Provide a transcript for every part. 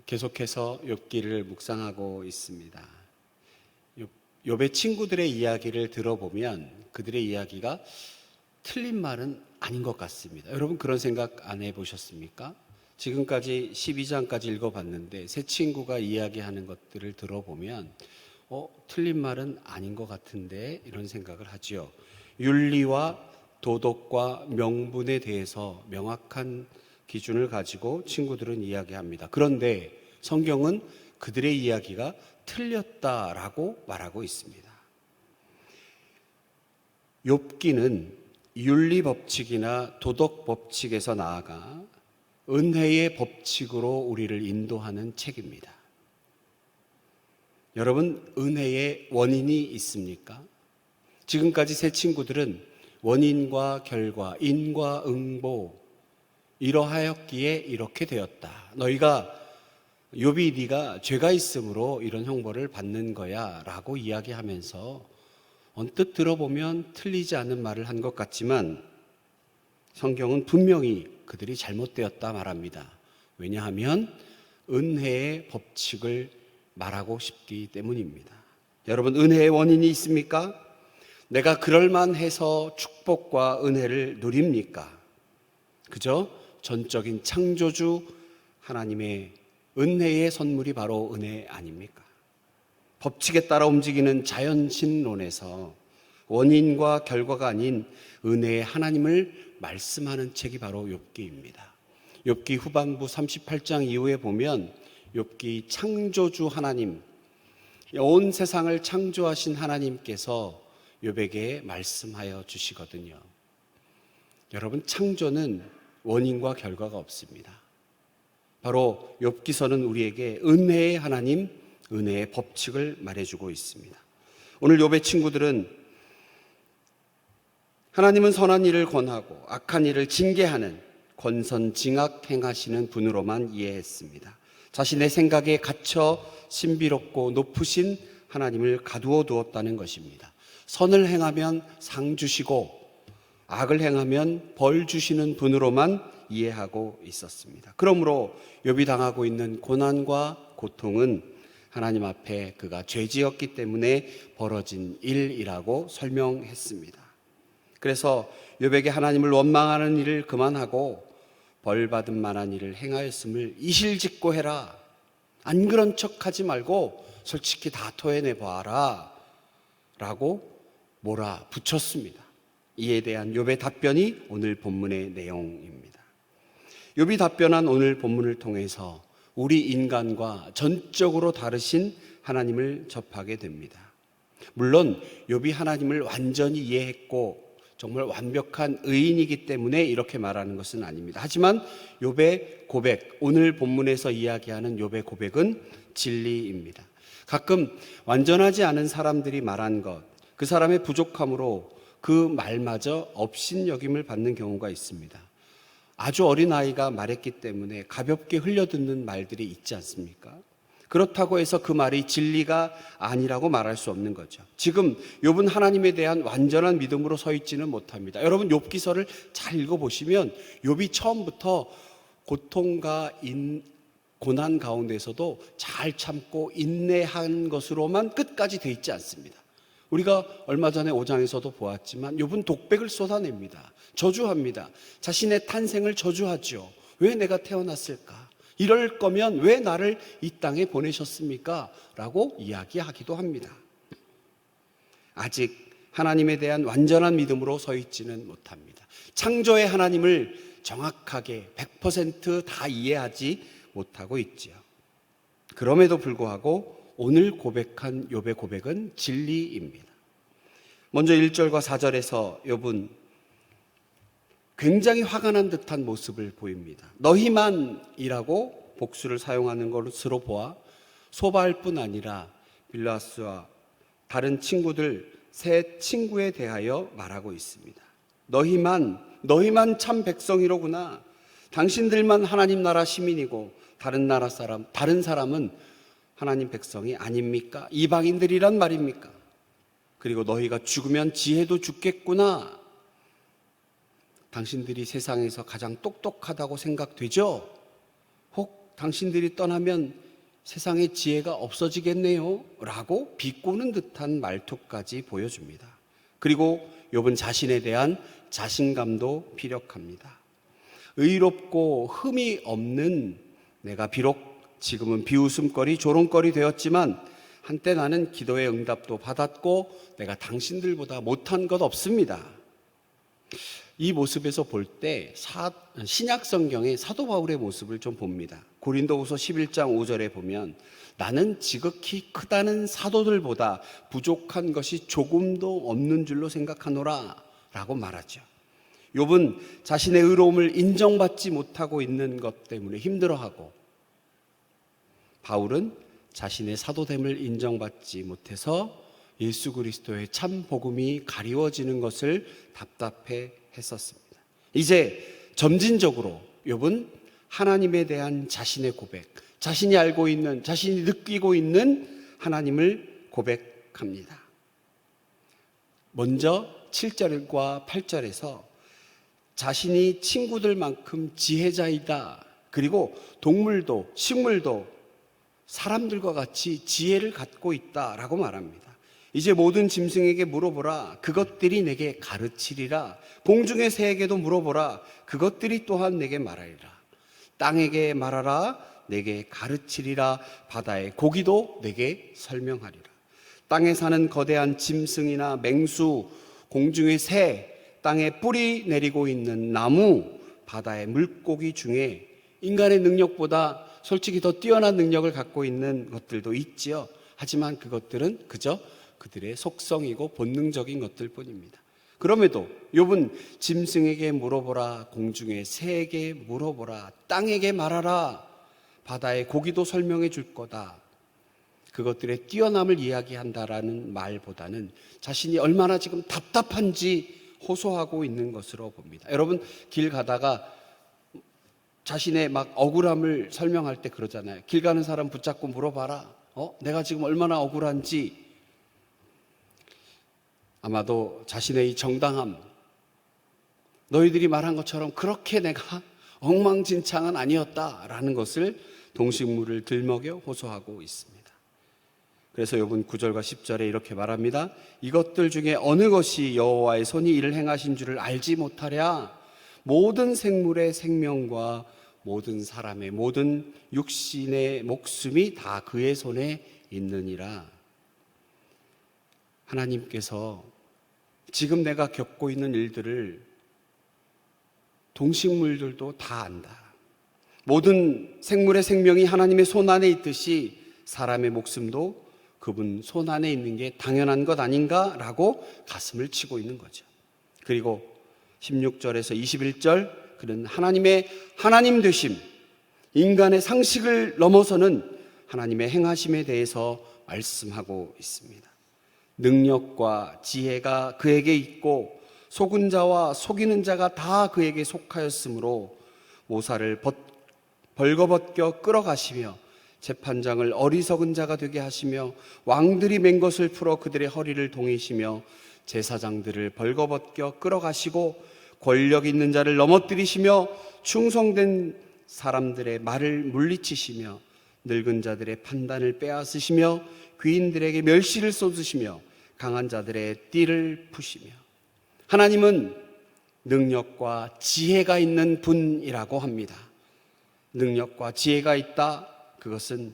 계속해서 욥기를 묵상하고 있습니다. 욥의 친구들의 이야기를 들어보면 그들의 이야기가 틀린 말은 아닌 것 같습니다. 여러분 그런 생각 안 해보셨습니까? 지금까지 12장까지 읽어봤는데 세 친구가 이야기하는 것들을 들어보면 틀린 말은 아닌 것 같은데 이런 생각을 하지요. 윤리와 도덕과 명분에 대해서 명확한 기준을 가지고 친구들은 이야기합니다. 그런데 성경은 그들의 이야기가 틀렸다라고 말하고 있습니다. 욥기는 윤리 법칙이나 도덕 법칙에서 나아가 은혜의 법칙으로 우리를 인도하는 책입니다. 여러분, 은혜의 원인이 있습니까? 지금까지 세 친구들은 원인과 결과, 인과 응보, 이러하였기에 이렇게 되었다. 너희가 욥이 네가 죄가 있으므로 이런 형벌을 받는 거야 라고 이야기하면서 언뜻 들어보면 틀리지 않은 말을 한 것 같지만 성경은 분명히 그들이 잘못되었다 말합니다. 왜냐하면 은혜의 법칙을 말하고 싶기 때문입니다. 여러분, 은혜의 원인이 있습니까? 내가 그럴만해서 축복과 은혜를 누립니까? 그저 전적인 창조주 하나님의 은혜의 선물이 바로 은혜 아닙니까? 법칙에 따라 움직이는 자연신론에서 원인과 결과가 아닌 은혜의 하나님을 말씀하는 책이 바로 욥기입니다. 욥기 후반부 38장 이후에 보면 욥기 창조주 하나님, 온 세상을 창조하신 하나님께서 욥에게 말씀하여 주시거든요. 여러분, 창조는 원인과 결과가 없습니다. 바로 욥기서는 우리에게 은혜의 하나님, 은혜의 법칙을 말해주고 있습니다. 오늘 욥의 친구들은 하나님은 선한 일을 권하고 악한 일을 징계하는 권선징악 행하시는 분으로만 이해했습니다. 자신의 생각에 갇혀 신비롭고 높으신 하나님을 가두어 두었다는 것입니다. 선을 행하면 상 주시고 악을 행하면 벌 주시는 분으로만 이해하고 있었습니다. 그러므로 욥이 당하고 있는 고난과 고통은 하나님 앞에 그가 죄지었기 때문에 벌어진 일이라고 설명했습니다. 그래서 욥에게 하나님을 원망하는 일을 그만하고 벌받은 만한 일을 행하였음을 이실직고 해라. 안 그런 척하지 말고 솔직히 다 토해내봐라 라고 몰아붙였습니다. 이에 대한 욥의 답변이 오늘 본문의 내용입니다. 욥이 답변한 오늘 본문을 통해서 우리 인간과 전적으로 다르신 하나님을 접하게 됩니다. 물론 욥이 하나님을 완전히 이해했고 정말 완벽한 의인이기 때문에 이렇게 말하는 것은 아닙니다. 하지만 욥의 고백, 오늘 본문에서 이야기하는 욥의 고백은 진리입니다. 가끔 완전하지 않은 사람들이 말한 것, 그 사람의 부족함으로 그 말마저 업신여김을 받는 경우가 있습니다. 아주 어린 아이가 말했기 때문에 가볍게 흘려듣는 말들이 있지 않습니까? 그렇다고 해서 그 말이 진리가 아니라고 말할 수 없는 거죠. 지금 욥은 하나님에 대한 완전한 믿음으로 서 있지는 못합니다. 여러분, 욥기서를 잘 읽어보시면 욥이 처음부터 고통과 고난 가운데서도 잘 참고 인내한 것으로만 끝까지 돼 있지 않습니다. 우리가 얼마 전에 5장에서도 보았지만 욥은 독백을 쏟아냅니다. 저주합니다. 자신의 탄생을 저주하죠. 왜 내가 태어났을까? 이럴 거면 왜 나를 이 땅에 보내셨습니까? 라고 이야기하기도 합니다. 아직 하나님에 대한 완전한 믿음으로 서 있지는 못합니다. 창조의 하나님을 정확하게 100% 이해하지 못하고 있지요. 그럼에도 불구하고 오늘 고백한 욥의 고백은 진리입니다. 먼저 1절과 4절에서 욥은 굉장히 화가 난 듯한 모습을 보입니다. 너희만이라고 복수를 사용하는 것으로 보아 소바알뿐 아니라 빌라스와 다른 친구들 세 친구에 대하여 말하고 있습니다. 너희만 참 백성이로구나. 당신들만 하나님 나라 시민이고 다른 사람은 하나님 백성이 아닙니까? 이방인들이란 말입니까? 그리고 너희가 죽으면 지혜도 죽겠구나. 당신들이 세상에서 가장 똑똑하다고 생각되죠? 혹 당신들이 떠나면 세상에 지혜가 없어지겠네요 라고 비꼬는 듯한 말투까지 보여줍니다. 그리고 욥은 자신에 대한 자신감도 피력합니다. 의롭고 흠이 없는 내가 비록 지금은 비웃음거리, 조롱거리 되었지만 한때 나는 기도의 응답도 받았고 내가 당신들보다 못한 것 없습니다. 이 모습에서 볼 때 신약 성경의 사도 바울의 모습을 좀 봅니다. 고린도후서 11장 5절에 보면 나는 지극히 크다는 사도들보다 부족한 것이 조금도 없는 줄로 생각하노라 라고 말하죠. 욥은 자신의 의로움을 인정받지 못하고 있는 것 때문에 힘들어하고, 바울은 자신의 사도됨을 인정받지 못해서 예수 그리스도의 참 복음이 가리워지는 것을 답답해 했었습니다. 이제 점진적으로 욥은 하나님에 대한 자신의 고백, 자신이 알고 있는, 자신이 느끼고 있는 하나님을 고백합니다. 먼저 7절과 8절에서 자신이 친구들만큼 지혜자이다, 그리고 동물도 식물도 사람들과 같이 지혜를 갖고 있다라고 말합니다. 이제 모든 짐승에게 물어보라, 그것들이 내게 가르치리라. 공중의 새에게도 물어보라, 그것들이 또한 내게 말하리라. 땅에게 말하라, 내게 가르치리라. 바다의 고기도 내게 설명하리라. 땅에 사는 거대한 짐승이나 맹수, 공중의 새, 땅에 뿌리 내리고 있는 나무, 바다의 물고기 중에 인간의 능력보다 솔직히 더 뛰어난 능력을 갖고 있는 것들도 있지요. 하지만 그것들은 그저 그들의 속성이고 본능적인 것들 뿐입니다. 그럼에도 욥은 짐승에게 물어보라, 공중의 새에게 물어보라, 땅에게 말하라, 바다의 고기도 설명해 줄 거다, 그것들의 뛰어남을 이야기한다라는 말보다는 자신이 얼마나 지금 답답한지 호소하고 있는 것으로 봅니다. 여러분, 길 가다가 자신의 막 억울함을 설명할 때 그러잖아요. 길 가는 사람 붙잡고 물어봐라. 내가 지금 얼마나 억울한지. 아마도 자신의 이 정당함, 너희들이 말한 것처럼 그렇게 내가 엉망진창은 아니었다라는 것을 동식물을 들먹여 호소하고 있습니다. 그래서 욥은 9절과 10절에 이렇게 말합니다. 이것들 중에 어느 것이 여호와의 손이 이를 행하신 줄을 알지 못하랴. 모든 생물의 생명과 모든 사람의 모든 육신의 목숨이 다 그의 손에 있느니라. 하나님께서 지금 내가 겪고 있는 일들을 동식물들도 다 안다. 모든 생물의 생명이 하나님의 손 안에 있듯이 사람의 목숨도 그분 손 안에 있는 게 당연한 것 아닌가라고 가슴을 치고 있는 거죠. 그리고 16절에서 21절, 그는 하나님의 하나님 되심, 인간의 상식을 넘어서는 하나님의 행하심에 대해서 말씀하고 있습니다. 능력과 지혜가 그에게 있고 속은 자와 속이는 자가 다 그에게 속하였으므로 모사를 벌거벗겨 끌어가시며 재판장을 어리석은 자가 되게 하시며 왕들이 맨 것을 풀어 그들의 허리를 동이시며 제사장들을 벌거벗겨 끌어가시고 권력 있는 자를 넘어뜨리시며 충성된 사람들의 말을 물리치시며 늙은 자들의 판단을 빼앗으시며 귀인들에게 멸시를 쏟으시며 강한 자들의 띠를 푸시며. 하나님은 능력과 지혜가 있는 분이라고 합니다. 능력과 지혜가 있다. 그것은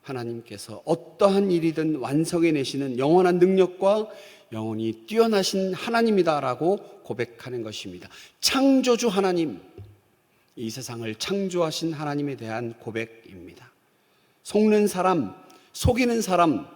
하나님께서 어떠한 일이든 완성해내시는 영원한 능력과 영원히 뛰어나신 하나님이다라고 고백하는 것입니다. 창조주 하나님, 이 세상을 창조하신 하나님에 대한 고백입니다. 속는 사람, 속이는 사람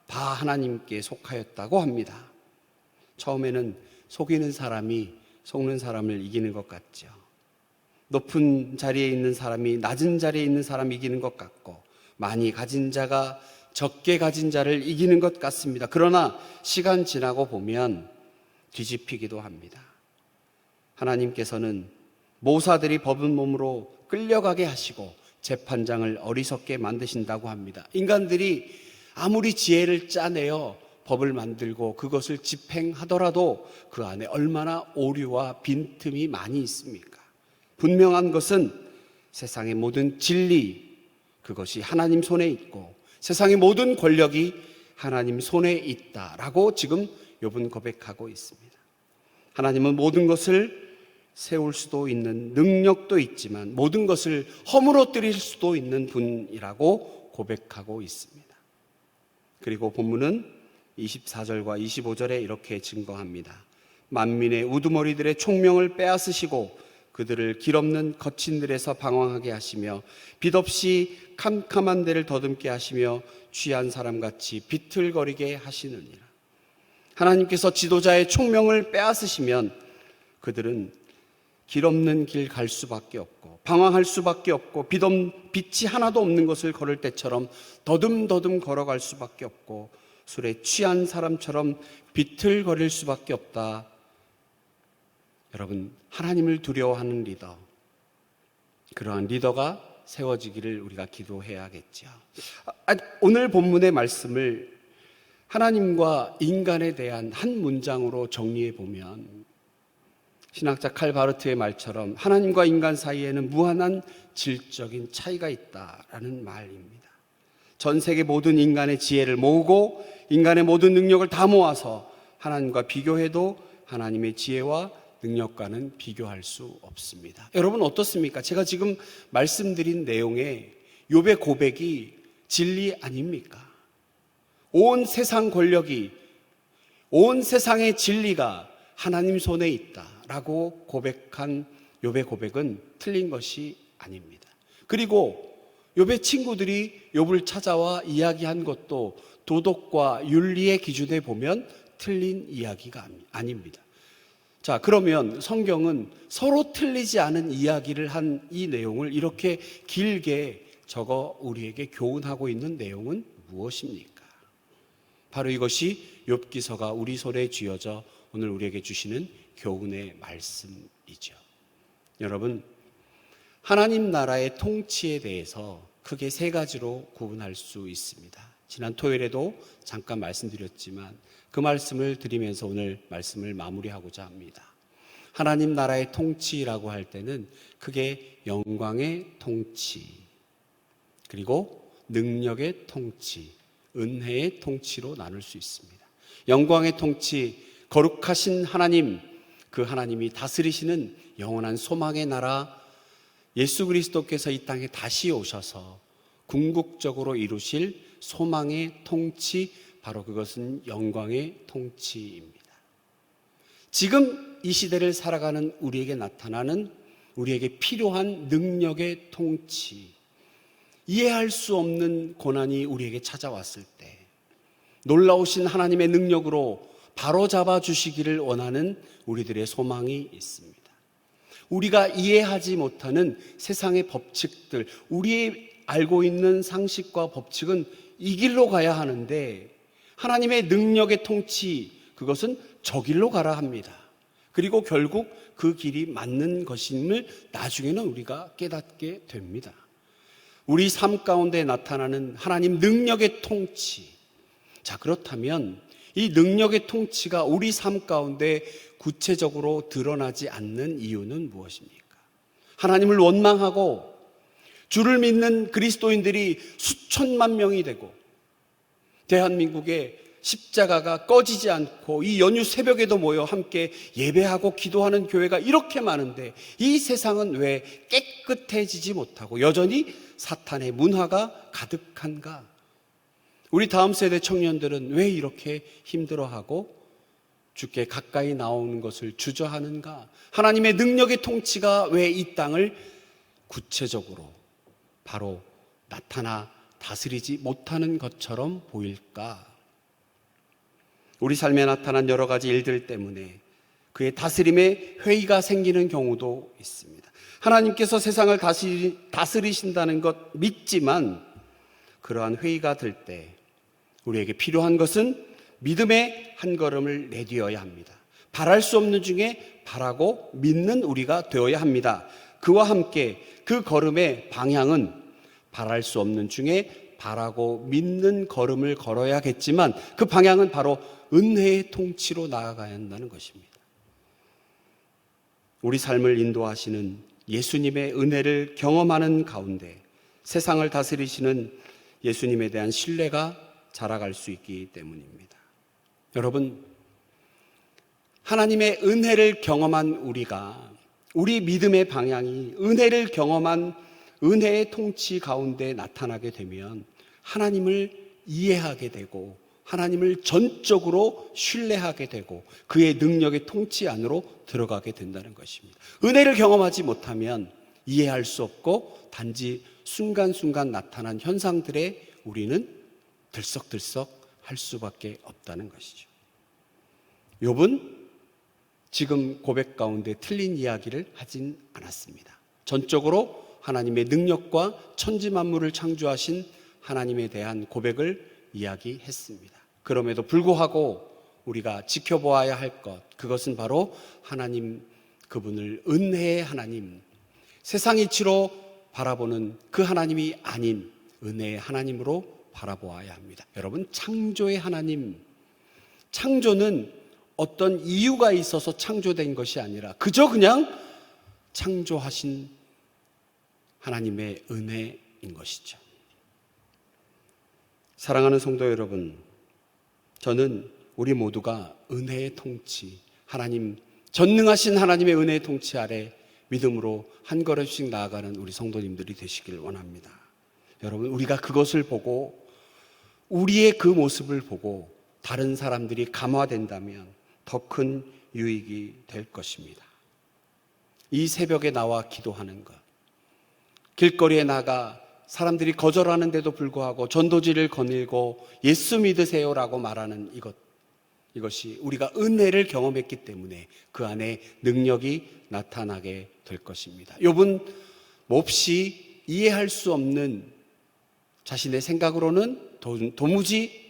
다 하나님께 속하였다고 합니다. 처음에는 속이는 사람이 속는 사람을 이기는 것 같죠. 높은 자리에 있는 사람이 낮은 자리에 있는 사람을 이기는 것 같고, 많이 가진 자가 적게 가진 자를 이기는 것 같습니다. 그러나 시간 지나고 보면 뒤집히기도 합니다. 하나님께서는 모사들이 법은 몸으로 끌려가게 하시고 재판장을 어리석게 만드신다고 합니다. 인간들이 아무리 지혜를 짜내어 법을 만들고 그것을 집행하더라도 그 안에 얼마나 오류와 빈틈이 많이 있습니까? 분명한 것은 세상의 모든 진리, 그것이 하나님 손에 있고 세상의 모든 권력이 하나님 손에 있다라고 지금 욥은 고백하고 있습니다. 하나님은 모든 것을 세울 수도 있는 능력도 있지만 모든 것을 허물어뜨릴 수도 있는 분이라고 고백하고 있습니다. 그리고 본문은 24절과 25절에 이렇게 증거합니다. 만민의 우두머리들의 총명을 빼앗으시고 그들을 길없는 거친 들에서 방황하게 하시며 빛없이 캄캄한 데를 더듬게 하시며 취한 사람같이 비틀거리게 하시느니라. 하나님께서 지도자의 총명을 빼앗으시면 그들은 길없는 길 갈 수밖에 없고 방황할 수밖에 없고 빛이 하나도 없는 것을 걸을 때처럼 더듬더듬 걸어갈 수밖에 없고 술에 취한 사람처럼 비틀거릴 수밖에 없다. 여러분, 하나님을 두려워하는 리더, 그러한 리더가 세워지기를 우리가 기도해야겠죠. 오늘 본문의 말씀을 하나님과 인간에 대한 한 문장으로 정리해 보면 신학자 칼 바르트의 말처럼 하나님과 인간 사이에는 무한한 질적인 차이가 있다라는 말입니다. 전 세계 모든 인간의 지혜를 모으고 인간의 모든 능력을 다 모아서 하나님과 비교해도 하나님의 지혜와 능력과는 비교할 수 없습니다. 여러분 어떻습니까? 제가 지금 말씀드린 내용에 욥의 고백이 진리 아닙니까? 온 세상 권력이, 온 세상의 진리가 하나님 손에 있다라고 고백한 욥의 고백은 틀린 것이 아닙니다. 그리고 욥의 친구들이 욥을 찾아와 이야기한 것도 도덕과 윤리의 기준에 보면 틀린 이야기가 아닙니다. 자, 그러면 성경은 서로 틀리지 않은 이야기를 한 이 내용을 이렇게 길게 적어 우리에게 교훈하고 있는 내용은 무엇입니까? 바로 이것이 욥기서가 우리 손에 쥐어져 오늘 우리에게 주시는 교훈의 말씀이죠. 여러분, 하나님 나라의 통치에 대해서 크게 세 가지로 구분할 수 있습니다. 지난 토요일에도 잠깐 말씀드렸지만 그 말씀을 드리면서 오늘 말씀을 마무리하고자 합니다. 하나님 나라의 통치라고 할 때는 크게 영광의 통치, 그리고 능력의 통치, 은혜의 통치로 나눌 수 있습니다. 영광의 통치, 거룩하신 하나님, 그 하나님이 다스리시는 영원한 소망의 나라, 예수 그리스도께서 이 땅에 다시 오셔서 궁극적으로 이루실 소망의 통치, 바로 그것은 영광의 통치입니다. 지금 이 시대를 살아가는 우리에게 나타나는, 우리에게 필요한 능력의 통치, 이해할 수 없는 고난이 우리에게 찾아왔을 때 놀라우신 하나님의 능력으로 바로잡아 주시기를 원하는 우리들의 소망이 있습니다. 우리가 이해하지 못하는 세상의 법칙들, 우리 알고 있는 상식과 법칙은 이 길로 가야 하는데 하나님의 능력의 통치, 그것은 저 길로 가라 합니다. 그리고 결국 그 길이 맞는 것임을 나중에는 우리가 깨닫게 됩니다. 우리 삶 가운데 나타나는 하나님 능력의 통치. 자, 그렇다면 이 능력의 통치가 우리 삶 가운데 구체적으로 드러나지 않는 이유는 무엇입니까? 하나님을 원망하고 주를 믿는 그리스도인들이 수천만 명이 되고 대한민국에 십자가가 꺼지지 않고 이 연휴 새벽에도 모여 함께 예배하고 기도하는 교회가 이렇게 많은데 이 세상은 왜 깨끗해지지 못하고 여전히 사탄의 문화가 가득한가? 우리 다음 세대 청년들은 왜 이렇게 힘들어하고 주께 가까이 나오는 것을 주저하는가? 하나님의 능력의 통치가 왜 이 땅을 구체적으로 바로 나타나 다스리지 못하는 것처럼 보일까? 우리 삶에 나타난 여러 가지 일들 때문에 그의 다스림에 회의가 생기는 경우도 있습니다. 하나님께서 세상을 다스리신다는 것 믿지만 그러한 회의가 들 때 우리에게 필요한 것은 믿음의 한 걸음을 내디뎌야 합니다. 바랄 수 없는 중에 바라고 믿는 우리가 되어야 합니다. 그와 함께 그 걸음의 방향은 바랄 수 없는 중에 바라고 믿는 걸음을 걸어야겠지만 그 방향은 바로 은혜의 통치로 나아가야 한다는 것입니다. 우리 삶을 인도하시는 예수님의 은혜를 경험하는 가운데 세상을 다스리시는 예수님에 대한 신뢰가 자라갈 수 있기 때문입니다. 여러분, 하나님의 은혜를 경험한 우리가, 우리 믿음의 방향이 은혜를 경험한 은혜의 통치 가운데 나타나게 되면 하나님을 이해하게 되고 하나님을 전적으로 신뢰하게 되고 그의 능력의 통치 안으로 들어가게 된다는 것입니다. 은혜를 경험하지 못하면 이해할 수 없고 단지 순간순간 나타난 현상들에 우리는 들썩들썩 할 수밖에 없다는 것이죠. 욥은 지금 고백 가운데 틀린 이야기를 하진 않았습니다. 전적으로 하나님의 능력과 천지 만물을 창조하신 하나님에 대한 고백을 이야기했습니다. 그럼에도 불구하고 우리가 지켜보아야 할 것, 그것은 바로 하나님, 그분을 은혜의 하나님, 세상 이치로 바라보는 그 하나님이 아닌 은혜의 하나님으로 바라보아야 합니다. 여러분, 창조의 하나님, 창조는 어떤 이유가 있어서 창조된 것이 아니라 그냥 창조하신 하나님의 은혜인 것이죠. 사랑하는 성도 여러분, 저는 우리 모두가 은혜의 통치, 하나님, 전능하신 하나님의 은혜의 통치 아래 믿음으로 한 걸음씩 나아가는 우리 성도님들이 되시길 원합니다. 여러분, 우리가 그것을 보고 우리의 그 모습을 보고 다른 사람들이 감화된다면 더 큰 유익이 될 것입니다. 이 새벽에 나와 기도하는 것, 길거리에 나가 사람들이 거절하는데도 불구하고 전도지를 거닐고 예수 믿으세요라고 말하는 이것이 우리가 은혜를 경험했기 때문에 그 안에 능력이 나타나게 될 것입니다. 욥은 몹시 이해할 수 없는, 자신의 생각으로는 도무지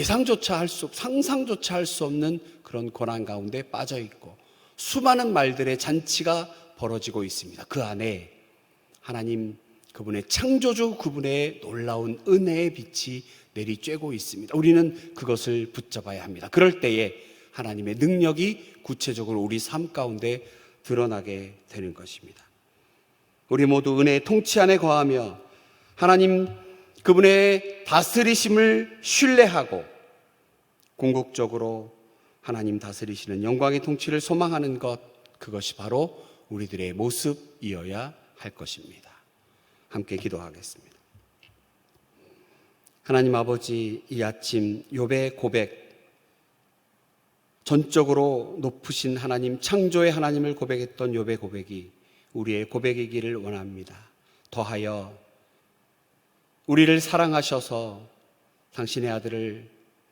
상상조차 할 수 없는 그런 고난 가운데 빠져 있고 수많은 말들의 잔치가 벌어지고 있습니다. 그 안에 하나님, 그분의 창조주, 그분의 놀라운 은혜의 빛이 내리쬐고 있습니다. 우리는 그것을 붙잡아야 합니다. 그럴 때에 하나님의 능력이 구체적으로 우리 삶 가운데 드러나게 되는 것입니다. 우리 모두 은혜의 통치 안에 거하며 하나님, 그분의 다스리심을 신뢰하고 궁극적으로 하나님 다스리시는 영광의 통치를 소망하는 것, 그것이 바로 우리들의 모습이어야 할 것입니다. 함께 기도하겠습니다. 하나님 아버지, 이 아침 욥의 고백, 전적으로 높으신 하나님, 창조의 하나님을 고백했던 욥의 고백이 우리의 고백이기를 원합니다. 더하여 우리를 사랑하셔서 당신의 아들을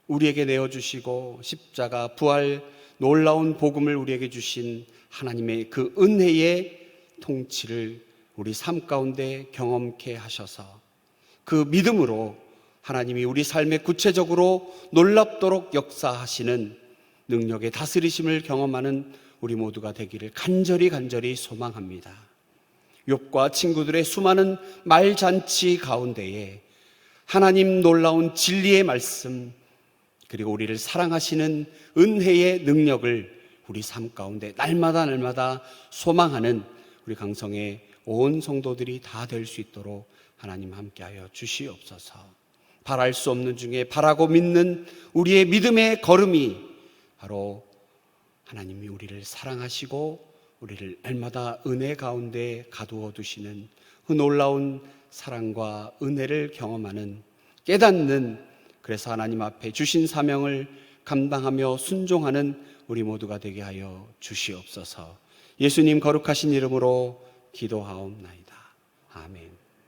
우리에게 내어주시고 십자가 부활 놀라운 복음을 우리에게 주신 하나님의 그 은혜의 통치를 우리 삶 가운데 경험케 하셔서 그 믿음으로 하나님이 우리 삶에 구체적으로 놀랍도록 역사하시는 능력의 다스리심을 경험하는 우리 모두가 되기를 간절히 소망합니다. 욥과 친구들의 수많은 말잔치 가운데에 하나님 놀라운 진리의 말씀, 그리고 우리를 사랑하시는 은혜의 능력을 우리 삶 가운데 날마다 소망하는 우리 강성의 온 성도들이 다 될 수 있도록 하나님 함께하여 주시옵소서. 바랄 수 없는 중에 바라고 믿는 우리의 믿음의 걸음이 바로 하나님이 우리를 사랑하시고 우리를 날마다 은혜 가운데 가두어 두시는 그 놀라운 사랑과 은혜를 경험하는, 깨닫는, 그래서 하나님 앞에 주신 사명을 감당하며 순종하는 우리 모두가 되게 하여 주시옵소서. 예수님 거룩하신 이름으로 기도하옵나이다. 아멘.